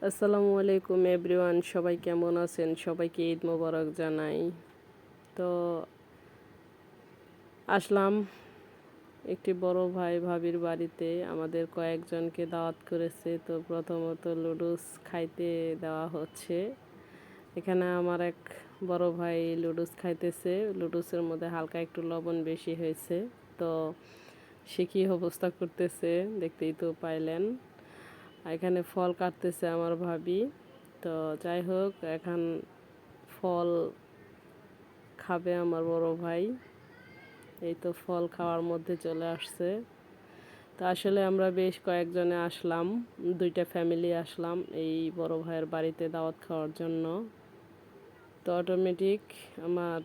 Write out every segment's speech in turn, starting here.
আসসালামু আলাইকুম এভরিওয়ান, সবাই কেমন আছেন? সবাইকে ঈদ মোবারক জানাই। তো আসলাম একটি বড় ভাই ভাবির বাড়িতে। আমাদের কয়েকজনকে দাওয়াত করেছে। তো প্রথমত লুডুস খাইতে দেওয়া হচ্ছে। এখানে আমার এক বড় ভাই লুডুস খাইতেছে। লুডুসের মধ্যে হালকা একটু লবণ বেশি হয়েছে। তো সে কী অবস্থা করতেছে দেখতেই তো পাইলেন। এখানে ফল কাটতেছে আমার ভাবি। তো যাই হোক, এখন ফল খাবে আমার বড় ভাই। এই তো ফল খাওয়ার মধ্যে চলে আসছে। তো আসলে আমরা বেশ কয়েকজনে আসলাম, 2টা ফ্যামিলি আসলাম এই বড় ভাইয়ের বাড়িতে দাওয়াত খাওয়ার জন্য। তো অটোমেটিক আমার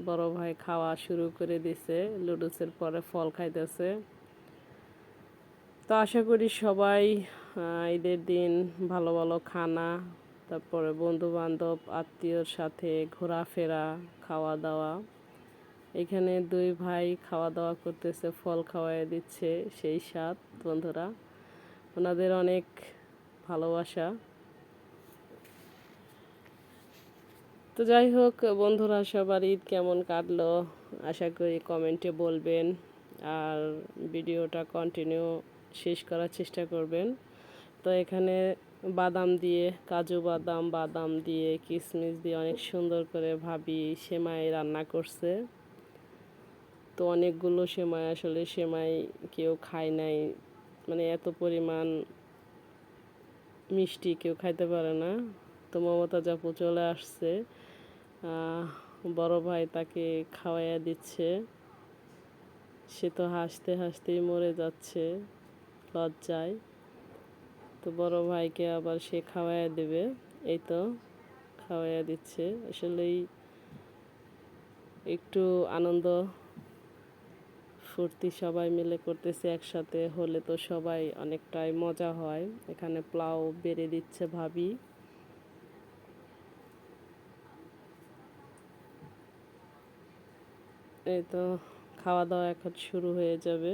বড় ভাই খাওয়া শুরু করে দিছে, লুডুসের পরে ফল খাইতেছে। তো আশা করি সবাই ঈদের দিন ভালো ভালো খানা, তারপরে বন্ধু বান্ধব আত্মীয়র সাথে ঘোরাফেরা, খাওয়া দাওয়া। এখানে 2 ভাই খাওয়া দাওয়া করতেছে, ফল খাওয়াই দিচ্ছে। সেই স্বাদ বন্ধুরা, ওনাদের অনেক ভালোবাসা। তো যাই হোক বন্ধুরা, সবার ঈদ কেমন কাটলো আশা করি কমেন্টে বলবেন। আর ভিডিওটা কন্টিনিউ শেষ করার চেষ্টা করবেন। তো এখানে বাদাম দিয়ে, কাজু বাদাম, বাদাম দিয়ে, কিশমিশ দিয়ে অনেক সুন্দর করে ভাবি সেমাই রান্না করছে। তো অনেকগুলো সেমাই, আসলে সেমাই কেউ খায় নাই, মানে এত পরিমাণ মিষ্টি কেউ খাইতে পারে না। তো মমতাজ আপু চলে আসছে, বড় ভাই তাকে খাওয়াইয়া দিচ্ছে। সে তো হাসতে হাসতেই মরে যাচ্ছে লজ্জায়। তো বড় ভাইকে আবার সে খাওয়াইয়া দেবে। এই তো খাওয়াইয়া দিচ্ছে। আসলেই একটু আনন্দ ফুর্তি সবাই মিলে করতেছে, একসাথে হলে তো সবাই অনেকটাই মজা হয়। এখানে পোলাও বেড়ে দিচ্ছে ভাবি। এই তো খাওয়া দাওয়া এখন শুরু হয়ে যাবে।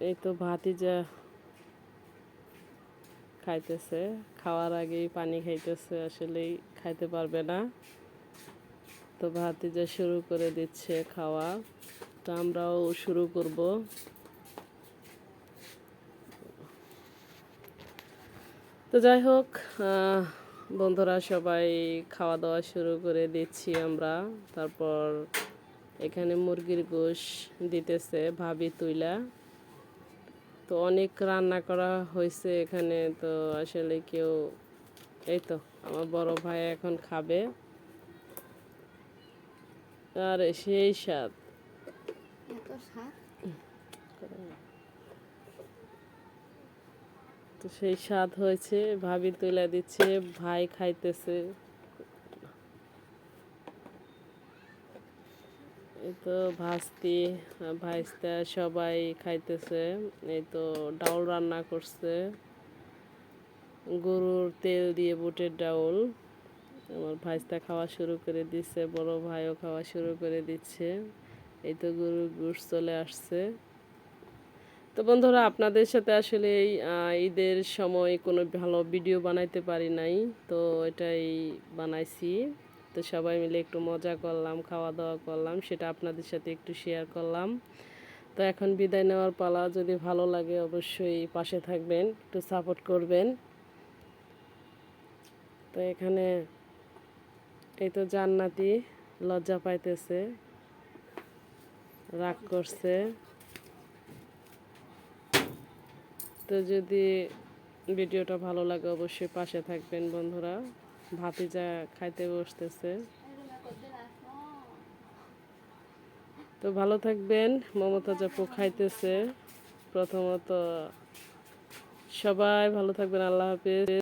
এই তো ভাতিজা খাইতেছে, খাওয়ার আগেই পানি খাইতেছে, আসলেই খাইতে পারবে না। তো ভাতিজা শুরু করে দিচ্ছে খাওয়া। তো আমরাও শুরু করব। তো যাই হোক বন্ধুরা, সবাই খাওয়া দাওয়া শুরু করে দিচ্ছি আমরা। তারপর এখানে মুরগির গোশ দিতেছে ভাবি তুইলা। তো অনেক রান্না করা হয়েছে এখানে। তো আসলে কেউ, এই তো আমার বড় ভাই এখন খাবে। আর সেই স্বাদ, তো সেই স্বাদ হয়েছে। ভাবি তুলে দিচ্ছে, ভাই খাইতেছে। এই তো ভাস্তি ভাইস্তা সবাই খাইতেছে। এই তো ডাউল রান্না করছে, গরুর তেল দিয়ে বুটের ডাউল। আমার ভাইস্তা খাওয়া শুরু করে দিচ্ছে, বড় ভাইও খাওয়া শুরু করে দিচ্ছে। এই তো গরুর গোশত চলে আসছে। তো বন্ধুরা, আপনাদের সাথে আসলে এই ঈদের সময় কোনো ভালো ভিডিও বানাইতে পারি নাই, তো এটাই বানাইছি। তো সবাই মিলে একটু মজা করলাম, খাওয়া দাওয়া করলাম, সেটা আপনাদের সাথে একটু শেয়ার করলাম। তো এখন বিদায় নেওয়ার পালা। যদি ভালো লাগে অবশ্যই পাশে থাকবেন, একটু সাপোর্ট করবেন। তো এখানে এই তো জান্নাতি লজ্জা পাইতেছে, রাগ করছে। তো যদি ভিডিওটা ভালো লাগে অবশ্যই পাশে থাকবেন বন্ধুরা। ভাতিজা খাইতে বসতেছে। তো ভালো থাকবেন। মমতাজ আপু খাইতেছে। প্রথমত সবাই ভালো থাকবেন। আল্লাহ হাফেজ।